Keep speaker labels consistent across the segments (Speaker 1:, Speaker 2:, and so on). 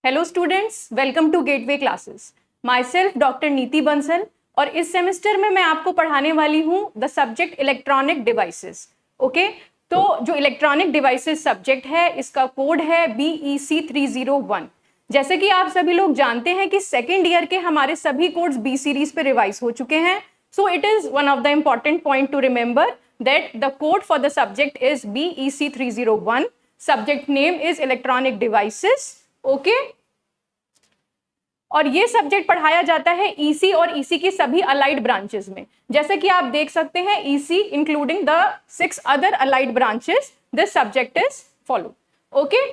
Speaker 1: Hello students, welcome to gateway classes. Myself doctor Niti Bansal और इस semester में मैं आपको पढ़ाने वाली हूँ the subject electronic devices. Okay, तो जो इलेक्ट्रॉनिक डिवाइसेस सब्जेक्ट है इसका कोड है BEC 301। जैसे कि आप सभी लोग जानते हैं कि सेकेंड ईयर के हमारे सभी कोड्स बी सीरीज पे रिवाइज हो चुके हैं। So it is one of the important point two remember that the code for the subject is BEC 301। Subject name is electronic devices. Okay, और ये सब्जेक्ट पढ़ाया जाता है EC और EC की सभी अलाइड ब्रांचेस में। जैसे कि आप देख सकते हैं EC including the 6 other allied branches, this subject is follow. Okay,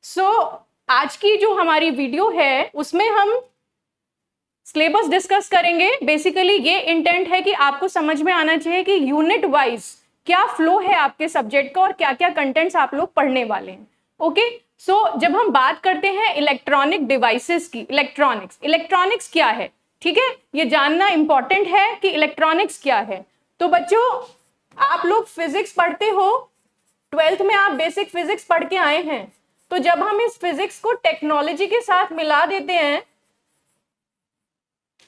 Speaker 1: so आज की जो हमारी वीडियो है उसमें हम सिलेबस डिस्कस करेंगे। बेसिकली ये इंटेंट है कि आपको समझ में आना चाहिए कि यूनिट वाइज क्या फ्लो है आपके सब्जेक्ट का और क्या क्या कंटेंट्स आप लोग पढ़ने वाले हैं। ओके, सो जब हम बात करते हैं इलेक्ट्रॉनिक डिवाइसेस की, इलेक्ट्रॉनिक्स क्या है, ठीक है, ये जानना इंपॉर्टेंट है कि इलेक्ट्रॉनिक्स क्या है। तो बच्चों, आप लोग फिजिक्स पढ़ते हो, 12th में आप बेसिक फिजिक्स पढ़ के आए हैं। तो जब हम इस फिजिक्स को टेक्नोलॉजी के साथ मिला देते हैं,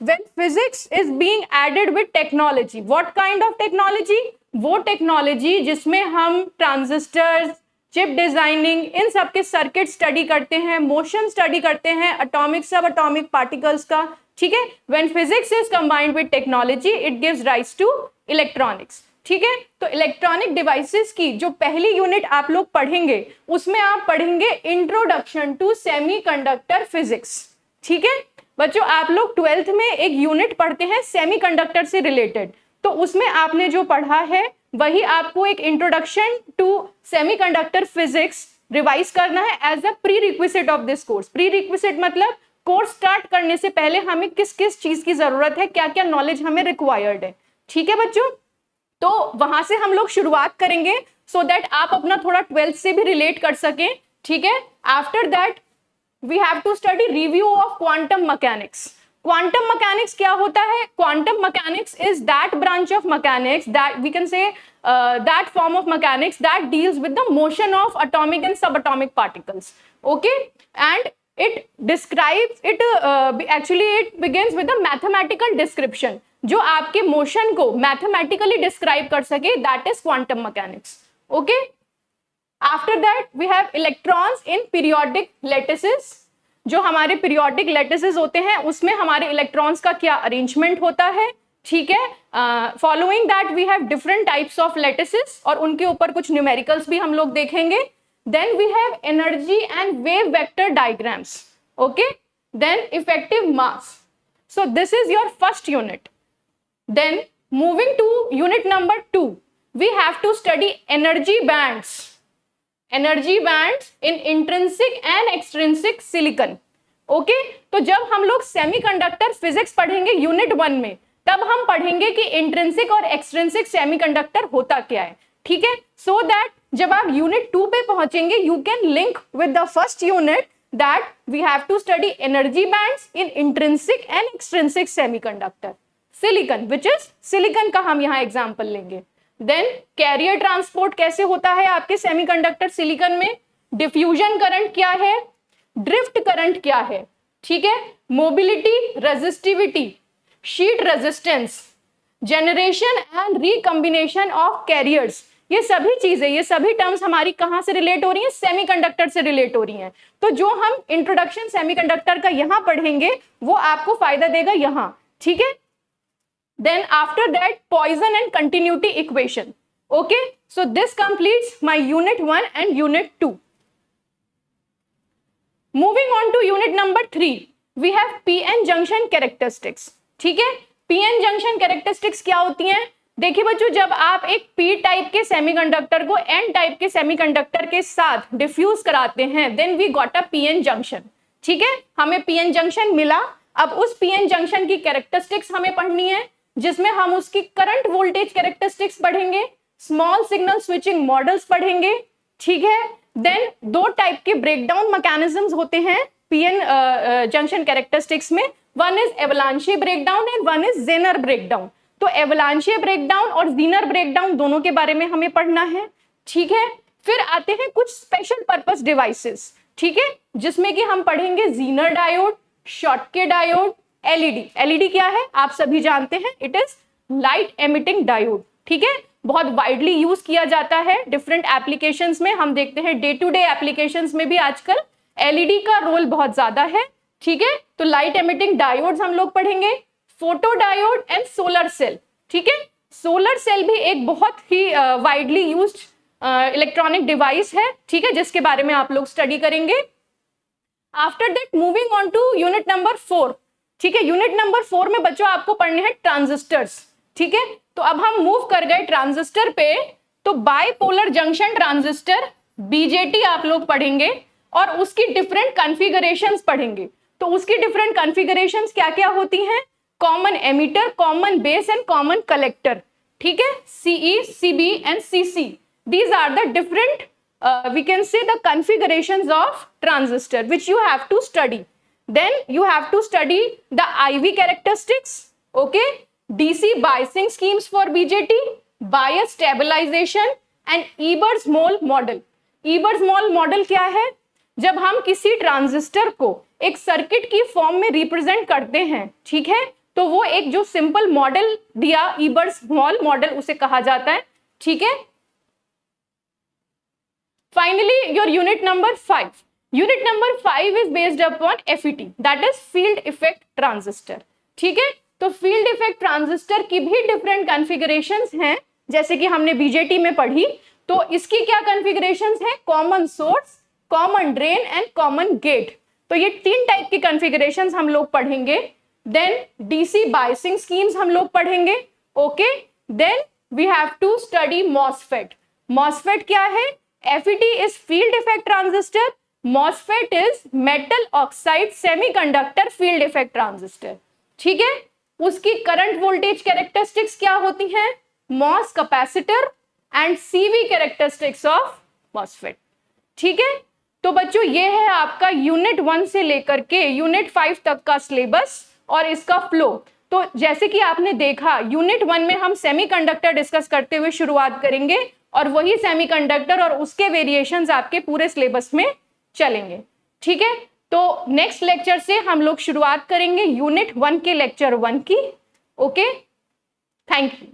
Speaker 1: when physics is being added with technology, what kind of technology? वो टेक्नोलॉजी जिसमें हम ट्रांजिस्टर्स, चिप डिजाइनिंग, इन सब के सर्किट स्टडी करते हैं, मोशन स्टडी करते हैं, एटॉमिक सब एटॉमिक पार्टिकल्स का, ठीक है। When physics is combined with technology it gives rise to electronics, ठीक है। तो इलेक्ट्रॉनिक डिवाइसेस की जो पहली यूनिट आप लोग पढ़ेंगे उसमें आप पढ़ेंगे इंट्रोडक्शन टू सेमीकंडक्टर फिजिक्स, ठीक है। बच्चों, आप लोग 12th में एक यूनिट पढ़ते हैं सेमीकंडक्टर से रिलेटेड, तो उसमें आपने जो पढ़ा है वही आपको एक introduction to semiconductor physics revise करना है as a prerequisite of this course. Prerequisite मतलब कोर्स स्टार्ट करने से पहले हमें किस किस चीज की जरूरत है, क्या क्या नॉलेज हमें रिक्वायर्ड है, ठीक है बच्चों। तो वहां से हम लोग शुरुआत करेंगे सो दैट आप अपना थोड़ा 12th से भी रिलेट कर सकें, ठीक है। After that we have to study review of quantum mechanics. Quantum mechanics क्या होता है? Quantum mechanics is that branch of mechanics that we can say that form of mechanics that deals with the motion of atomic and subatomic particles. Okay, and it describes it actually it begins with a mathematical description. जो आपके motion को mathematically describe कर सके, that is quantum mechanics. Okay. After that we have electrons in periodic lattices. जो हमारे periodic lattices होते हैं उसमें हमारे इलेक्ट्रॉन्स का क्या अरेंजमेंट होता है, ठीक है। Following that we have different types of lattices और उनके ऊपर कुछ न्यूमेरिकल्स भी हम लोग देखेंगे। Then we have energy and wave vector diagrams. Okay, then effective mass. So this is your first unit. Then moving to unit number 2, we have to study energy bands. Energy bands in intrinsic and extrinsic silicon. Okay, तो जब हम लोग semiconductor physics पढ़ेंगे unit 1 में, तब हम पढ़ेंगे कि इंट्रिंसिक और एक्सट्रिंसिक सेमीकंडक्टर होता क्या है, ठीक है। सो दैट जब आप यूनिट 2 पे पहुंचेंगे you can link with the first unit that we have to study energy bands in intrinsic and extrinsic semiconductor silicon, which is silicon का हम यहाँ एग्जाम्पल लेंगे। देन कैरियर ट्रांसपोर्ट कैसे होता है आपके सेमीकंडक्टर सिलिकॉन में, डिफ्यूजन करंट क्या है, ड्रिफ्ट करंट क्या है, ठीक है, mobility, resistivity, sheet resistance, generation and recombination of carriers, ये सभी चीजें, ये सभी टर्म्स हमारी कहां से रिलेट हो रही हैं, सेमीकंडक्टर से रिलेट हो रही हैं। तो जो हम इंट्रोडक्शन सेमीकंडक्टर का यहां पढ़ेंगे वो आपको फायदा देगा यहां, ठीक है। Then after that Poisson and continuity equation. Okay, so this completes my unit 1 and unit 2. Moving on to unit number 3, we have p-n junction characteristics. ठीक है, p-n junction characteristics क्या होती हैं? देखिए बच्चों, जब आप एक p टाइप के सेमीकंडक्टर को n टाइप के सेमीकंडक्टर के साथ डिफ्यूज कराते हैं, then we got a p-n junction. ठीक है, हमें p-n junction मिला। अब उस p-n junction की कैरेक्टरिस्टिक्स हमें पढ़नी है, जिसमें हम उसकी करंट वोल्टेज कैरेक्टरिस्टिक्स पढ़ेंगे, स्मॉल सिग्नल स्विचिंग मॉडल्स पढ़ेंगे, ठीक है। देन 2 टाइप के ब्रेकडाउन मैकेनिज्म्स होते हैं पीएन जंक्शन कैरेक्टरिस्टिक्स में, one is avalanche breakdown and one is Zener breakdown. तो एवलांशिए ब्रेकडाउन और जेनर ब्रेकडाउन दोनों के बारे में हमें पढ़ना है, ठीक है। फिर आते हैं कुछ स्पेशल पर्पस डिवाइसेस। ठीक है, जिसमें कि हम पढ़ेंगे Zener diode, Schottky diode, LED. LED क्या है आप सभी जानते हैं, it is light emitting diode. ठीक है, बहुत वाइडली यूज किया जाता है डिफरेंट एप्लीकेशंस में। हम देखते हैं डे टू डे एप्लीकेशंस में भी आजकल एलईडी का रोल बहुत ज्यादा है। ठीक है, तो लाइट एमिटिंग डायोड्स हम लोग पढ़ेंगे, photo diode and solar cell. ठीक है, सोलर सेल भी एक बहुत ही वाइडली यूज्ड इलेक्ट्रॉनिक डिवाइस है। ठीक है, जिसके बारे में आप लोग स्टडी करेंगे। After that moving on to unit number 4। ठीक है, यूनिट नंबर 4 में बच्चों आपको पढ़ने हैं ट्रांजिस्टर्स। ठीक है, तो अब हम मूव कर गए ट्रांजिस्टर पे, तो बाइपोलर जंक्शन ट्रांजिस्टर बीजेटी आप लोग पढ़ेंगे और उसकी डिफरेंट कॉन्फ़िगरेशंस पढ़ेंगे। तो उसकी डिफरेंट कॉन्फ़िगरेशंस क्या क्या होती हैं, common emitter, common base and common collector. ठीक है, CE, CB and CC, these are the different we can say the configurations of transistor which you have to study. Then you have to study the IV characteristics, okay, DC biasing schemes for BJT, bias stabilization and Ebers-Moll model. Ebers-Moll model क्या है, जब हम किसी transistor को एक circuit की form में represent करते हैं, ठीक है, तो वो एक जो सिंपल मॉडल दिया Ebers-Moll मॉडल उसे कहा जाता है। ठीक है, finally your unit number 5. Unit number 5 is based upon FET, that is field effect transistor. ठीक है, तो field effect transistor की भी different configurations हैं, जैसे कि हमने BJT में पढ़ी। तो इसकी क्या configurations है, common source, common drain and common gate। तो ये 3 टाइप की configurations हम लोग पढ़ेंगे। Then DC biasing schemes हम लोग पढ़ेंगे। Okay, then we have to study MOSFET. MOSFET क्या है, FET is field effect transistor, MOSFET is metal oxide semiconductor field effect transistor। ठीक है, उसकी करंट वोल्टेज कैरेक्टरिस्टिक्स क्या होती हैं, MOS capacitor and CV characteristics of MOSFET। ठीक है, तो बच्चों ये है आपका यूनिट 1 से लेकर के यूनिट 5 तक का सिलेबस और इसका फ्लो। तो जैसे कि आपने देखा यूनिट 1 में हम सेमीकंडक्टर डिस्कस करते हुए शुरुआत करेंगे और वही सेमीकंडक्टर और उसके वेरिएशंस आपके पूरे सिलेबस में चलेंगे। ठीक है, तो नेक्स्ट लेक्चर से हम लोग शुरुआत करेंगे यूनिट 1 के लेक्चर 1 की। Okay, thank you.